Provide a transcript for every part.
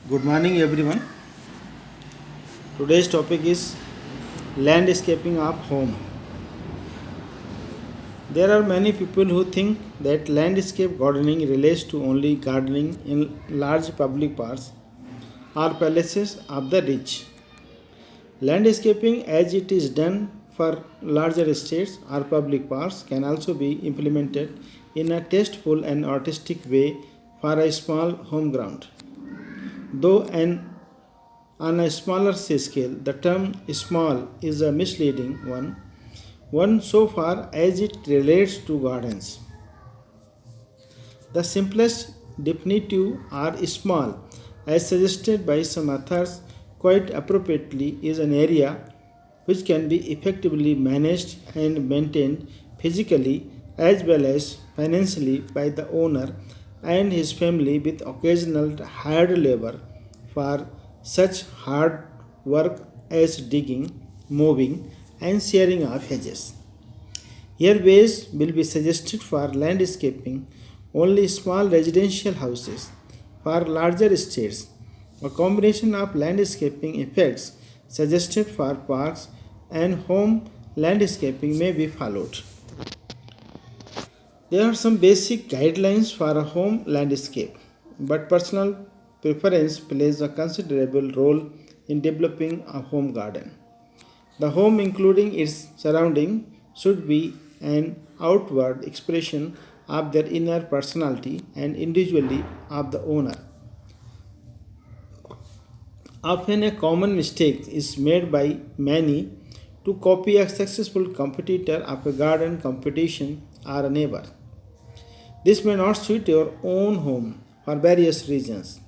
Good morning, everyone. Today's topic is landscaping of home. There are many people who think that landscape gardening relates to only gardening in large public parks or palaces of the rich. Landscaping, as it is done for larger estates or public parks, can also be implemented in a tasteful and artistic way for a small home ground. Though on a smaller scale, the term small is a misleading one so far as it relates to gardens. The simplest definitive are small, as suggested by some authors quite appropriately, is an area which can be effectively managed and maintained physically as well as financially by the owner and his family with occasional hired labor for such hard work as digging, mowing, and shearing of hedges. Here ways will be suggested for landscaping only small residential houses. For larger estates, a combination of landscaping effects suggested for parks and home landscaping may be followed. There are some basic guidelines for a home landscape, but personal preference plays a considerable role in developing a home garden. The home, including its surrounding, should be an outward expression of their inner personality and individuality of the owner. Often, a common mistake is made by many to copy a successful competitor of a garden competition or a neighbor. This may not suit your own home for various reasons.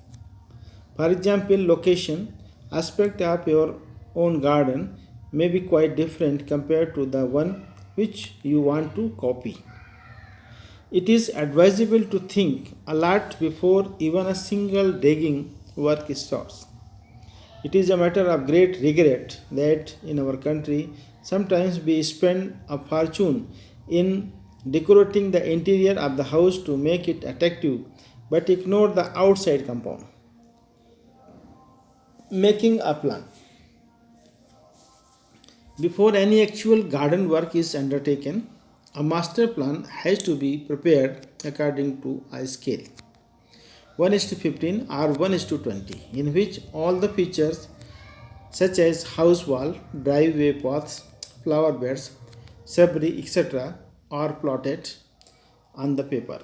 For example, location, aspect of your own garden may be quite different compared to the one which you want to copy. It is advisable to think a lot before even a single digging work starts. It is a matter of great regret that in our country sometimes we spend a fortune in decorating the interior of the house to make it attractive but ignore the outside compound. Making a plan. Before any actual garden work is undertaken, a master plan has to be prepared according to a scale 1 is to 15 or 1 is to 20, in which all the features such as house wall, driveway paths, flower beds, shrubbery, etc., are plotted on the paper.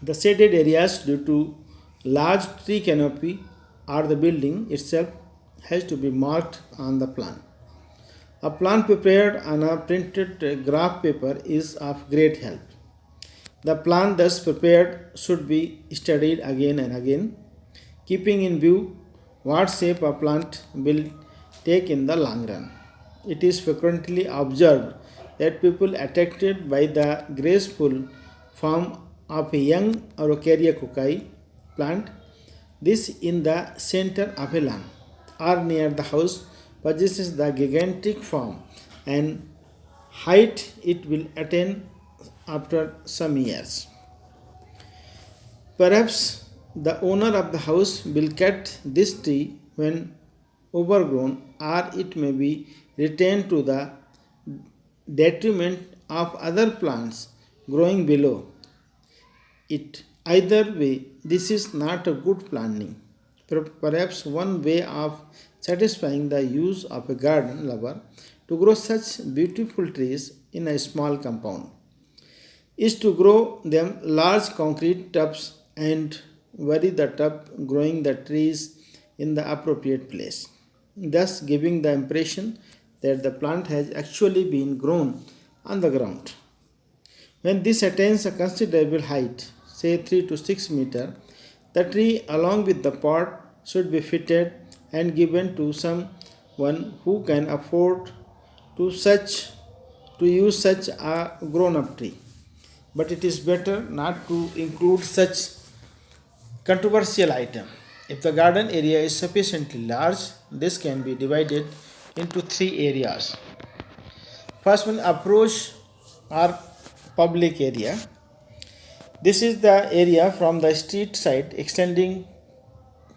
The shaded areas due to large tree canopy or the building itself has to be marked on the plan. A plan prepared on a printed graph paper is of great help. The plan thus prepared should be studied again and again, keeping in view what shape a plant will take in the long run. It is frequently observed that people attracted by the graceful form of a young Araucaria cocci plant, this in the center of a lawn or near the house, possesses the gigantic form and height it will attain after some years. Perhaps the owner of the house will cut this tree when overgrown, or it may be retained to the detriment of other plants growing below it. Either way, this is not a good planning. Perhaps one way of satisfying the use of a garden lover to grow such beautiful trees in a small compound is to grow them large concrete tubs and vary the tub growing the trees in the appropriate place, thus giving the impression that the plant has actually been grown on the ground. When this attains a considerable height, say 3 to 6 meter, the tree along with the pot should be fitted and given to someone who can afford to such to use such a grown up tree. But it is better not to include such controversial item. If the garden area is sufficiently large, this can be divided into three areas. First one, approach or public area. This is the area from the street side extending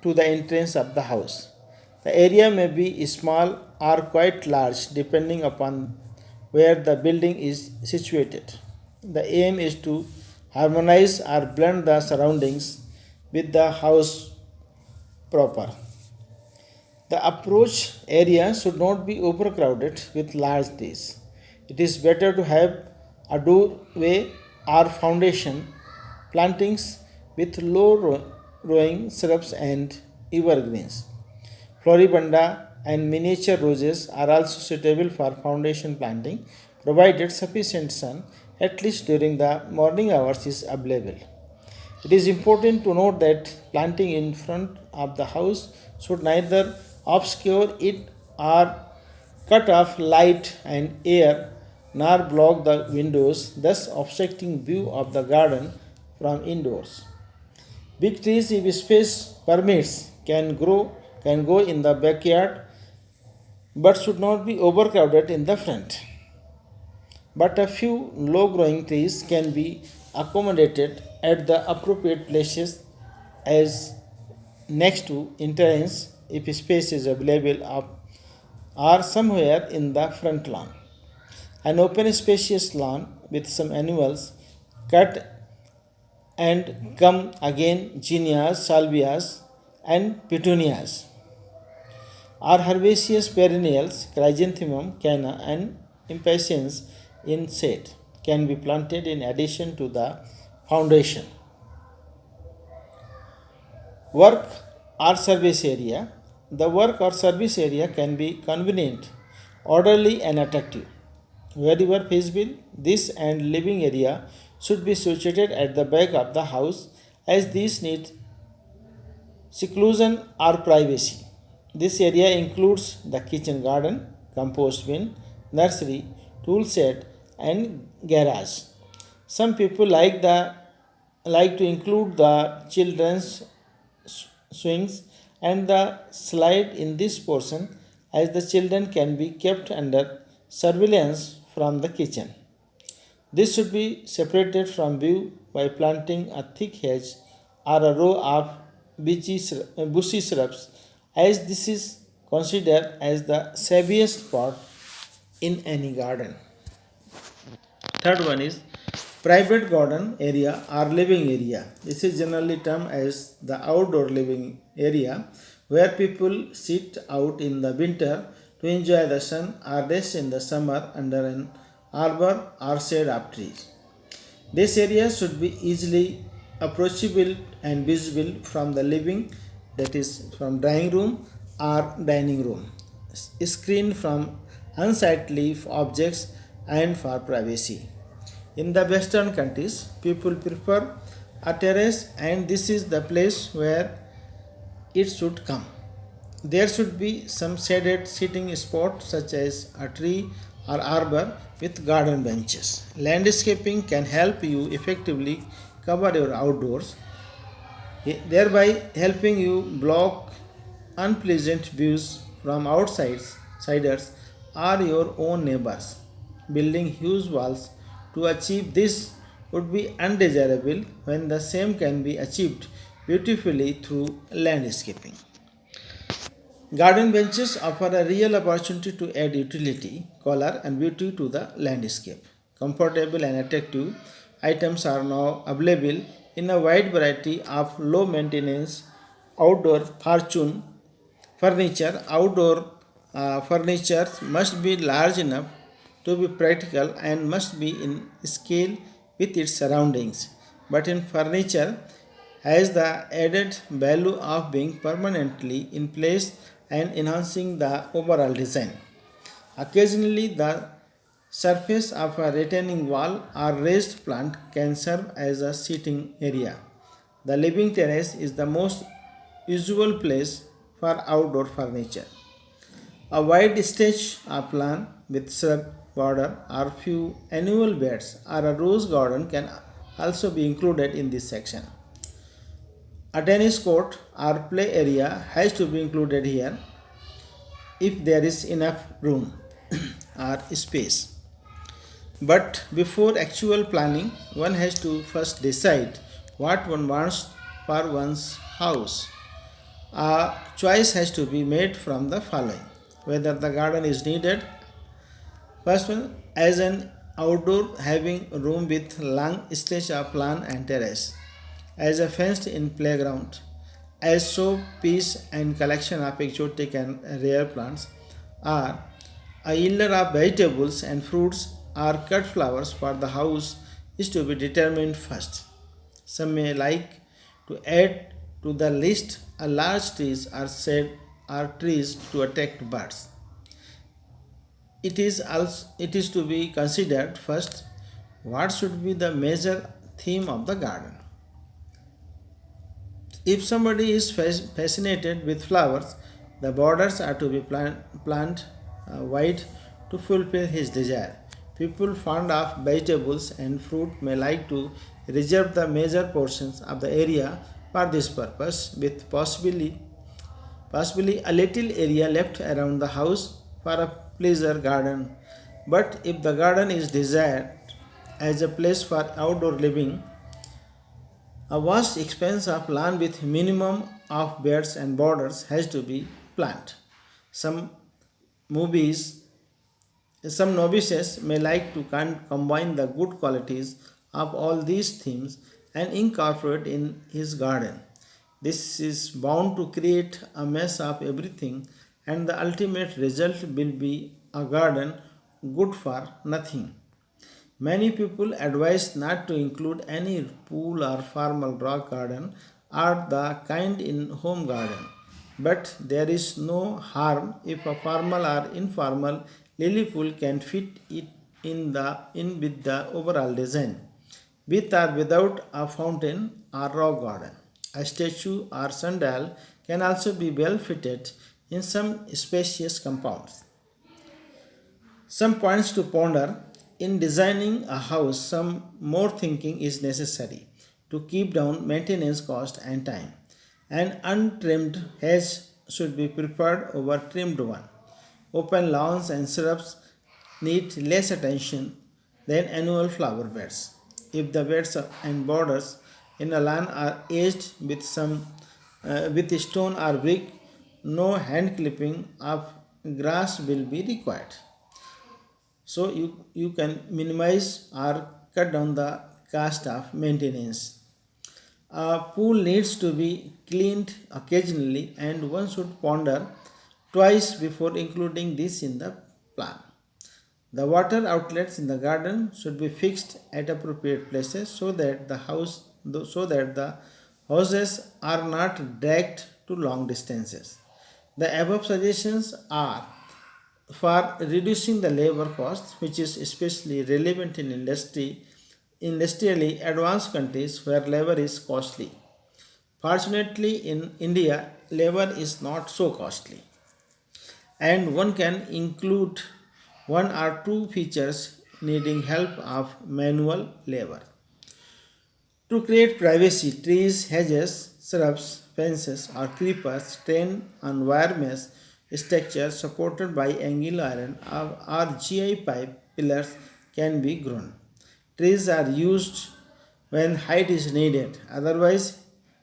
to the entrance of the house. The area may be small or quite large depending upon where the building is situated. The aim is to harmonize or blend the surroundings with the house proper. The approach area should not be overcrowded with large trees. It is better to have a doorway or foundation plantings with low growing shrubs and evergreens. Floribunda and miniature roses are also suitable for foundation planting provided sufficient sun at least during the morning hours is available. It is important to note that planting in front of the house should neither obscure it or cut off light and air nor block the windows, thus obstructing view of the garden from indoors. Big trees, if space permits, can go in the backyard but should not be overcrowded in the front. But a few low growing trees can be accommodated at the appropriate places as next to entrance if space is available up or somewhere in the front lawn. An open spacious lawn with some annuals cut and come again zinnias, salvias and petunias or herbaceous perennials, chrysanthemum, canna and impatiens in shade can be planted in addition to the foundation. Work or service area. The work or service area can be convenient, orderly and attractive. Wherever feasible, this and living area should be situated at the back of the house as these need seclusion or privacy. This area includes the kitchen garden, compost bin, nursery, tool shed, and garage. Some people like to include the children's swings and the slide in this portion as the children can be kept under surveillance from the kitchen. This should be separated from view by planting a thick hedge or a row of bushy shrubs as this is considered as the shabbiest part in any garden. Third one is private garden area or living area. This is generally termed as the outdoor living area where people sit out in the winter to enjoy the sun or rest in the summer under an arbor or shade of trees. This area should be easily approachable and visible from the living, that is from drawing room or dining room, screened from unsightly objects and for privacy. In the western countries, people prefer a terrace and this is the place where it should come. There should be some shaded sitting spot such as a tree or arbor with garden benches. Landscaping can help you effectively cover your outdoors, thereby helping you block unpleasant views from outsiders or your own neighbors. Building huge walls to achieve this would be undesirable when the same can be achieved beautifully through landscaping. Garden benches offer a real opportunity to add utility, color, and beauty to the landscape. Comfortable and attractive items are now available in a wide variety of low maintenance outdoor fortune furniture. Outdoor furniture must be large enough to be practical and must be in scale with its surroundings. But in furniture has the added value of being permanently in place and enhancing the overall design. Occasionally, the surface of a retaining wall or raised plant can serve as a seating area. The living terrace is the most usual place for outdoor furniture. A wide stage of lawn with shrub border or few annual beds or a rose garden can also be included in this section. A tennis court or play area has to be included here if there is enough room or space. But before actual planning, one has to first decide what one wants for one's house. A choice has to be made from the following: whether the garden is needed. First one, as an outdoor having room with long stretch of lawn and terrace, as a fenced in playground, as show piece and collection of exotic and rare plants, or a yielder of vegetables and fruits or cut flowers for the house is to be determined first. Some may like to add to the list a large trees or shade or trees to attract birds. It is to be considered first what should be the major theme of the garden. If somebody is fascinated with flowers, the borders are to be planted wide to fulfill his desire. People fond of vegetables and fruit may like to reserve the major portions of the area for this purpose, with possibly a little area left around the house for a pleasure garden. But if the garden is desired as a place for outdoor living, a vast expanse of land with minimum of beds and borders has to be planned. Some movies, some novices may like to combine the good qualities of all these themes and incorporate in his garden. This is bound to create a mess of everything, and the ultimate result will be a garden good for nothing. Many people advise not to include any pool or formal rock garden or the kind in home garden. But there is no harm if a formal or informal lily pool can fit it in with the overall design, with or without a fountain or rock garden. A statue or sundial can also be well fitted in some spacious compounds. Some points to ponder: in designing a house, some more thinking is necessary to keep down maintenance cost and time. An untrimmed hedge should be preferred over trimmed one. Open lawns and shrubs need less attention than annual flower beds. If the beds and borders in a lawn are edged with stone or brick, no hand clipping of grass will be required. So you can minimize or cut down the cost of maintenance. A pool needs to be cleaned occasionally, and one should ponder twice before including this in the plan. The water outlets in the garden should be fixed at appropriate places so that the houses are not dragged to long distances. The above suggestions are for reducing the labor cost, which is especially relevant in industrially advanced countries where labor is costly. Fortunately, in India, labor is not so costly, and one can include one or two features needing help of manual labor. To create privacy, trees, hedges, shrubs, fences, or creepers trained on wire mesh structures supported by angle iron or GI pipe pillars can be grown. Trees are used when height is needed. Otherwise,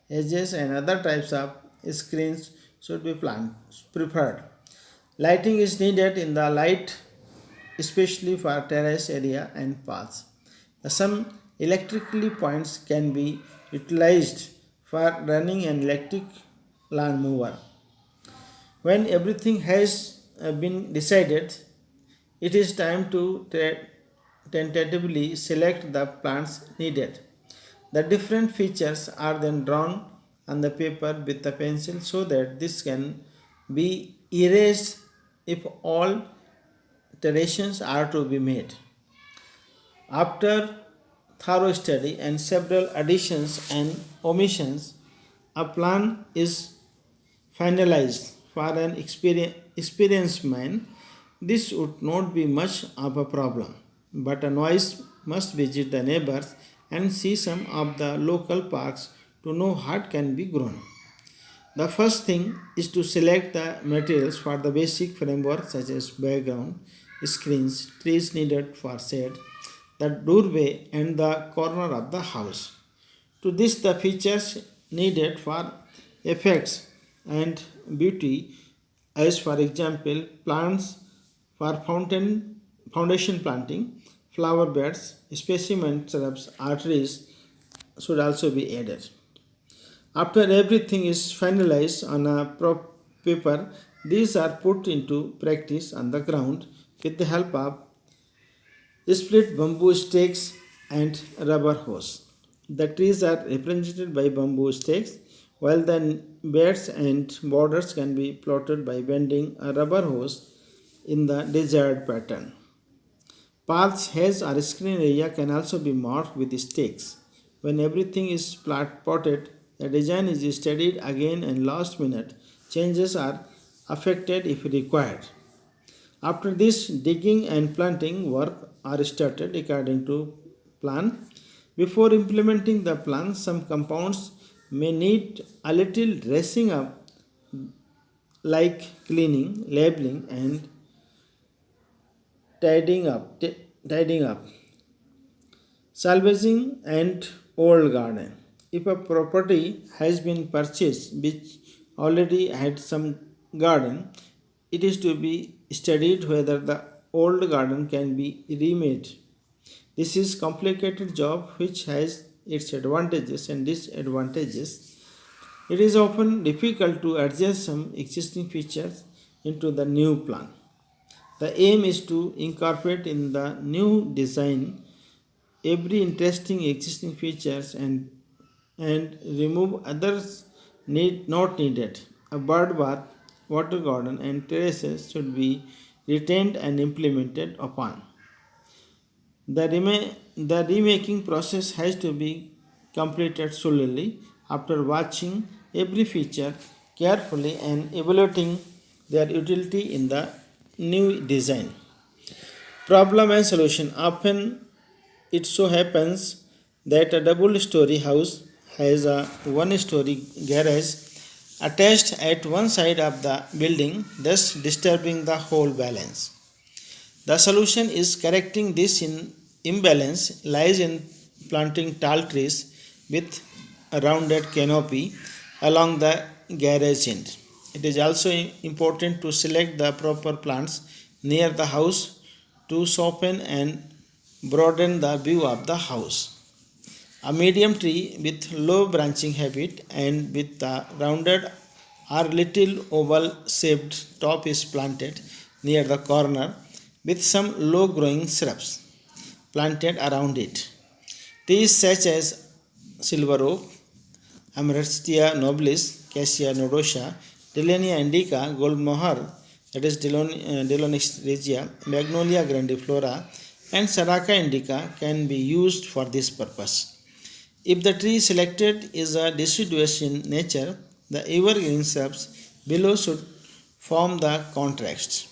hedges and other types of screens should be preferred. Lighting is needed in the light, especially for terrace area and paths. Some electrically points can be utilized for running an electric lawn mower. When everything has been decided, it is time to tentatively select the plants needed. The different features are then drawn on the paper with a pencil so that this can be erased if all alterations are to be made. After thorough study and several additions and omissions, a plan is finalized. For an experienced man, this would not be much of a problem, but a novice must visit the neighbors and see some of the local parks to know what can be grown. The first thing is to select the materials for the basic framework such as background, screens, trees needed for shade, the doorway, and the corner of the house. To this, the features needed for effects and beauty, as for example, plants for foundation planting, flower beds, specimen shrubs, or trees should also be added. After everything is finalized on a paper, these are put into practice on the ground with the help of split bamboo stakes and rubber hose. The trees are represented by bamboo stakes, while the beds and borders can be plotted by bending a rubber hose in the desired pattern. Paths, hedge, or screen area can also be marked with stakes. When everything is plotted, the design is studied again and last minute changes are affected if required. After this, digging and planting work are started according to plan. Before implementing the plan, some compounds may need a little dressing up, like cleaning, labeling, and tidying up. Tidying up. Salvaging and old garden. If a property has been purchased which already had some garden, it is to be studied whether the old garden can be remade. This is complicated job which has its advantages and disadvantages. It is often difficult to adjust some existing features into the new plan. The aim is to incorporate in the new design every interesting existing features and remove others not needed. A bird bath, water garden, and terraces should be retained and implemented upon. The remaking process has to be completed slowly after watching every feature carefully and evaluating their utility in the new design. Problem and solution. Often it so happens that a double story house has a one story garage attached at one side of the building, thus disturbing the whole balance. The solution is correcting this imbalance lies in planting tall trees with a rounded canopy along the garage end. It is also important to select the proper plants near the house to soften and broaden the view of the house. A medium tree with low branching habit and with a rounded or little oval shaped top is planted near the corner with some low growing shrubs planted around it. Trees such as silver oak, Amarystia nobilis, Cassia nodosa, Dillenia indica, gold moher, that is Dillonix regia, Magnolia grandiflora, and Saraka indica can be used for this purpose. If the tree selected is a deciduous in nature, the evergreen shrubs below should form the contrast.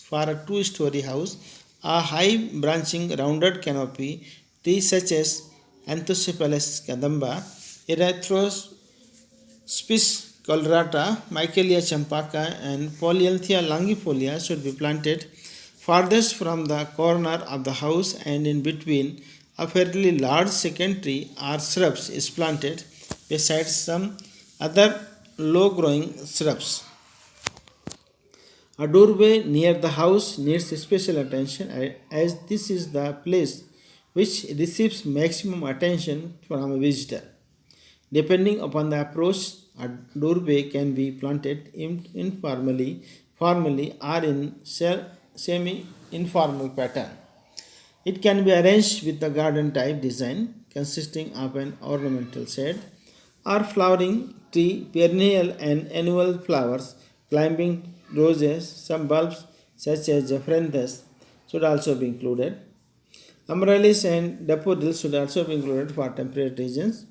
For a two-story house, a high branching rounded canopy trees such as Anthocephalus cadamba, Erythrospis colorata, Michaelia champaca, and Polyanthia longifolia should be planted farthest from the corner of the house, and in between a fairly large second tree or shrubs is planted besides some other low growing shrubs. A doorway near the house needs special attention as this is the place which receives maximum attention from a visitor. Depending upon the approach, a doorway can be planted informally, formally, or in semi informal pattern. It can be arranged with the garden type design consisting of an ornamental shade or flowering tree, perennial and annual flowers, climbing roses, some bulbs such as Japhanthus should also be included. Amaryllis and daffodils should also be included for temperate regions.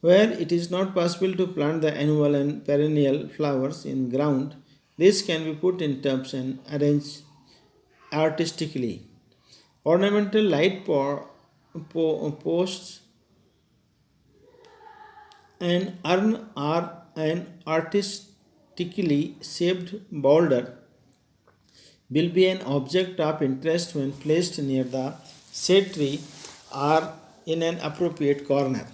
Where it is not possible to plant the annual and perennial flowers in ground, these can be put in tubs and arranged artistically. Ornamental light posts and urn are an artistically shaped boulder will be an object of interest when placed near the shade tree or in an appropriate corner.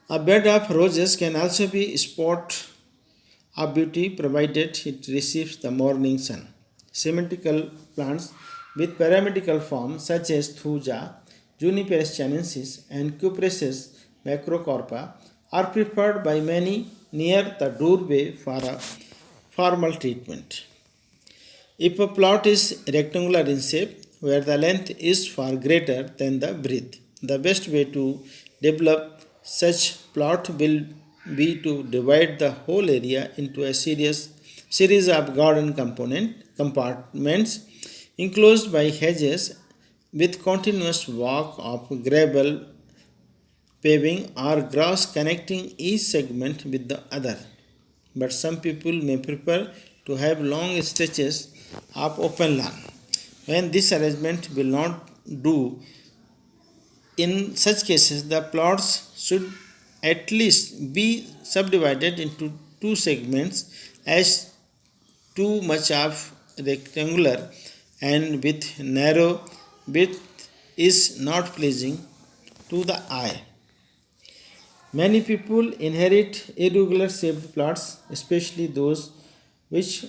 A bed of roses can also be a spot of beauty provided it receives the morning sun. Symmetrical plants with pyramidal form such as thuja, Juniper chinensis, and Cupressus macrocarpa are preferred by many near the doorway for a formal treatment. If a plot is rectangular in shape, where the length is far greater than the breadth, the best way to develop such plot will be to divide the whole area into a series of garden compartments enclosed by hedges with continuous walk of gravel paving or grass connecting each segment with the other. But some people may prefer to have long stretches of open lawn. When this arrangement will not do, in such cases the plots should at least be subdivided into two segments, as too much of rectangular and with narrow width is not pleasing to the eye. Many people inherit irregular shaped plots, especially those which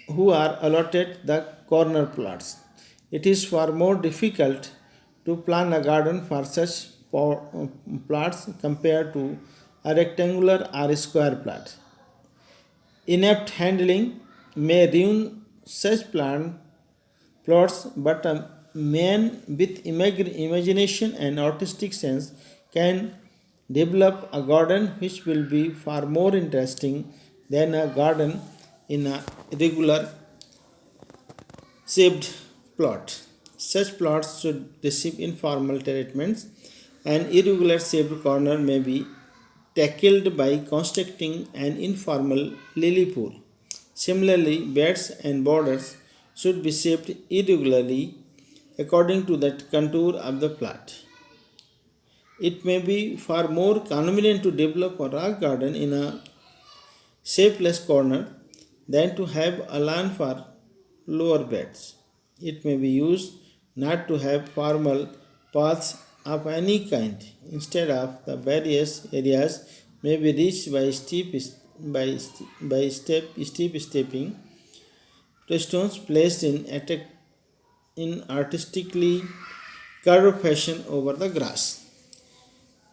who are allotted the corner plots. It is far more difficult to plan a garden for such plots compared to a rectangular or square plot. Inept handling may ruin such plots, but a man with imagination and artistic sense can develop a garden which will be far more interesting than a garden in a regular shaped plot. Such plots should receive informal treatments. An irregular shaped corner may be tackled by constructing an informal lily pool. Similarly, beds and borders should be shaped irregularly according to the contour of the plot. It may be far more convenient to develop a rock garden in a shapeless corner than to have a lawn for lower beds. It may be used not to have formal paths of any kind. Instead of the various areas may be reached by steep stepping stones placed in artistically curved fashion over the grass.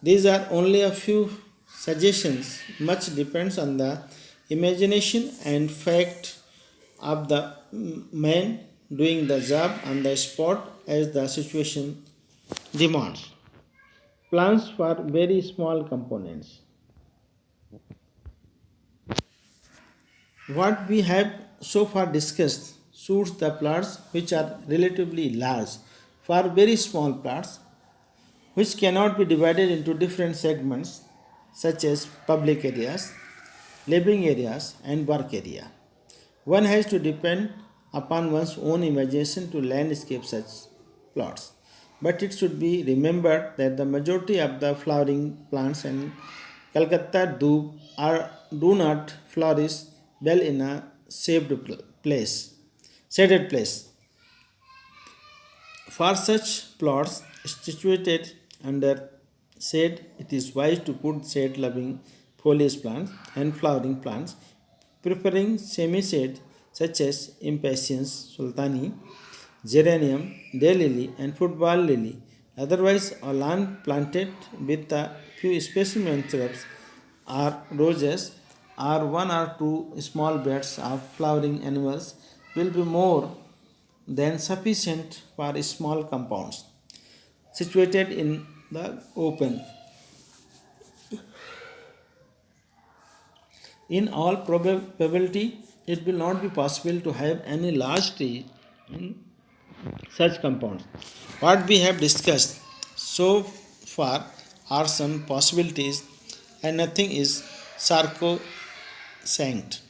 These are only a few suggestions. Much depends on the imagination and fact of the man doing the job on the spot as the situation demands. Plans for very small components. What we have so far discussed suits the plots which are relatively large. For very small plots, which cannot be divided into different segments such as public areas, living areas, and work area. One has to depend upon one's own imagination to landscape such plots. But it should be remembered that the majority of the flowering plants in Calcutta do not flourish well in a shaded place. For such plots situated under shade, it is wise to put shade-loving foliage plants and flowering plants, preferring semi-shade such as impatiens sultani, geranium, daylily, and football lily. Otherwise, a lawn planted with a few specimen shrubs or roses or one or two small beds of flowering animals will be more than sufficient for small compounds situated in the open. In all probability, it will not be possible to have any large tree in such compounds. What we have discussed so far are some possibilities, and nothing is sacrosanct.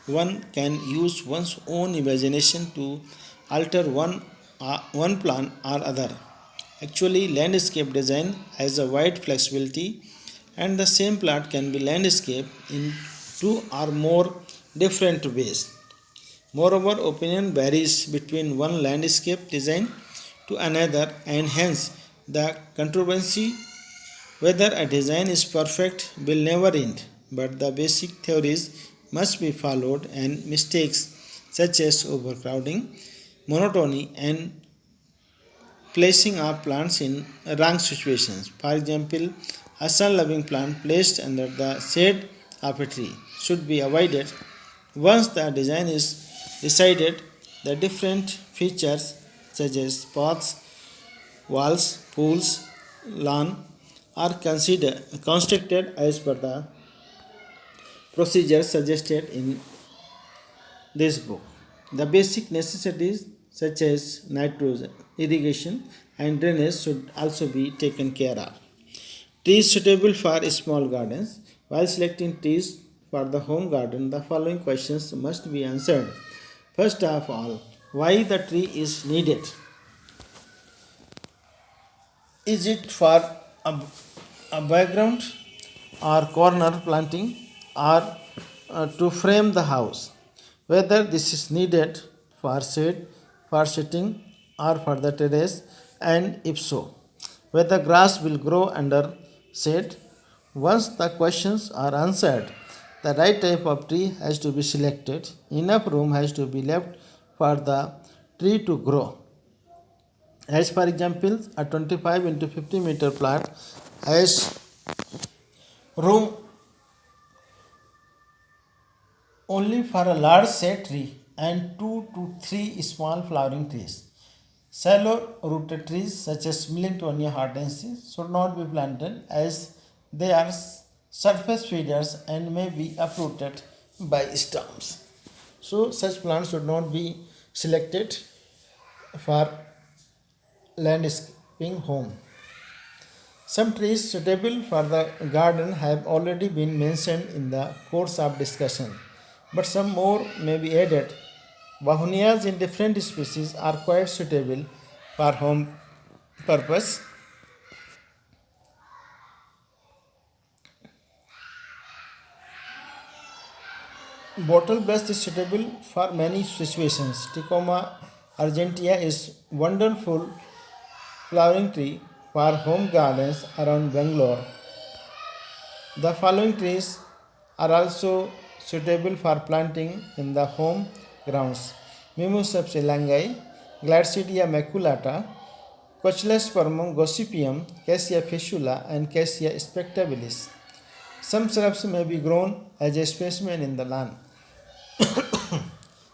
One can use one's own imagination to alter one plan or other. Actually, landscape design has a wide flexibility, and the same plot can be landscaped in two or more different ways. Moreover, opinion varies between one landscape design to another, and hence the controversy whether a design is perfect will never end. But the basic theories must be followed, and mistakes such as overcrowding, monotony, and placing up plants in wrong situations. For example, a sun-loving plant placed under the shade of a tree should be avoided. Once the design is decided, the different features such as paths, walls, pools, lawn are constructed as per the procedure suggested in this book. The basic necessities such as nitrogen, irrigation, and drainage should also be taken care of. Trees suitable for small gardens. While selecting trees for the home garden, the following questions must be answered. First of all, why the tree is needed? Is it for a background or corner planting or to frame the house? Whether this is needed for shade, for sitting, or for the terrace, and if so, whether grass will grow under shade. Once the questions are answered, the right type of tree has to be selected. Enough room has to be left for the tree to grow. As for example, a 25 into 50 meter plant has room only for a large shade tree and 2 to 3 small flowering trees. Shallow rooted trees such as Millingtonia hortensis should not be planted as they are surface feeders and may be uprooted by storms. So, such plants should not be selected for landscaping home. Some trees suitable for the garden have already been mentioned in the course of discussion, but some more may be added. Bahunias in different species are quite suitable for home purpose. Bottle brush is suitable for many situations. Ticoma argentea is wonderful flowering tree for home gardens around Bangalore. The following trees are also suitable for planting in the home grounds: Mimosa celangai, Gladstidia maculata, Cochlespermum gossypium, Cassia fistula, and Cassia spectabilis. Some shrubs may be grown as a specimen in the lawn.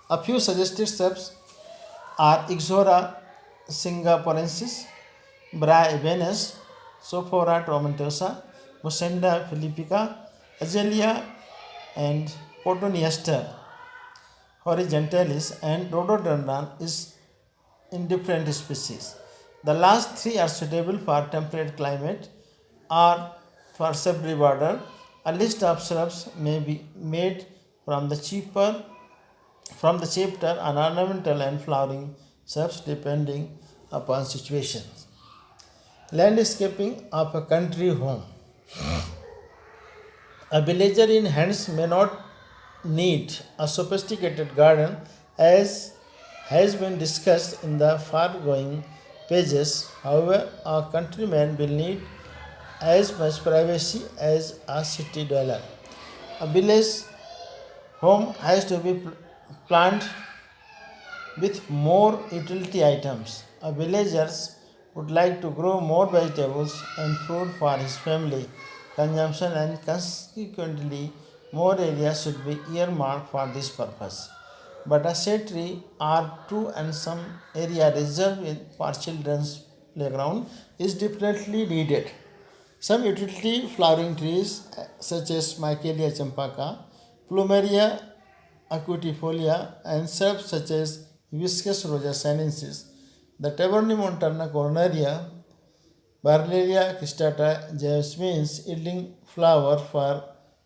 A few suggested shrubs are Ixora singaporensis, Bra ebenes, Sophora tomentosa, Musenda philippica, Azalea, and Cotoneaster horizontalis, and Rhododendron is in different species. The last three are suitable for temperate climate or for shrubbery border. A list of shrubs may be made from the chapter on ornamental and flowering shrubs depending upon situation. Landscaping of a country home. A villager in hands may not need a sophisticated garden as has been discussed in the foregoing pages. However, a countryman will need as much privacy as a city dweller. A village home has to be planned with more utility items. A villager would like to grow more vegetables and fruit for his family consumption, and consequently more area should be earmarked for this purpose. But a shade tree or two and some area reserved for children's playground is definitely needed. Some utility flowering trees such as Michaelia champaka, Plumeria acutifolia, and shrubs such as Hibiscus rosa sinensis, the Tabernae corneria, Barleria cristata, jasmines yielding flower for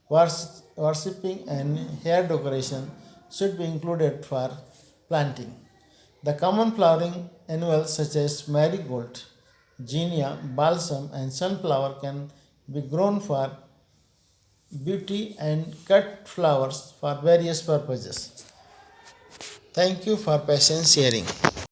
worshipping and hair decoration should be included for planting. The common flowering annuals such as marigold, zinnia, balsam, and sunflower can be grown for beauty and cut flowers for various purposes. Thank you for patience hearing.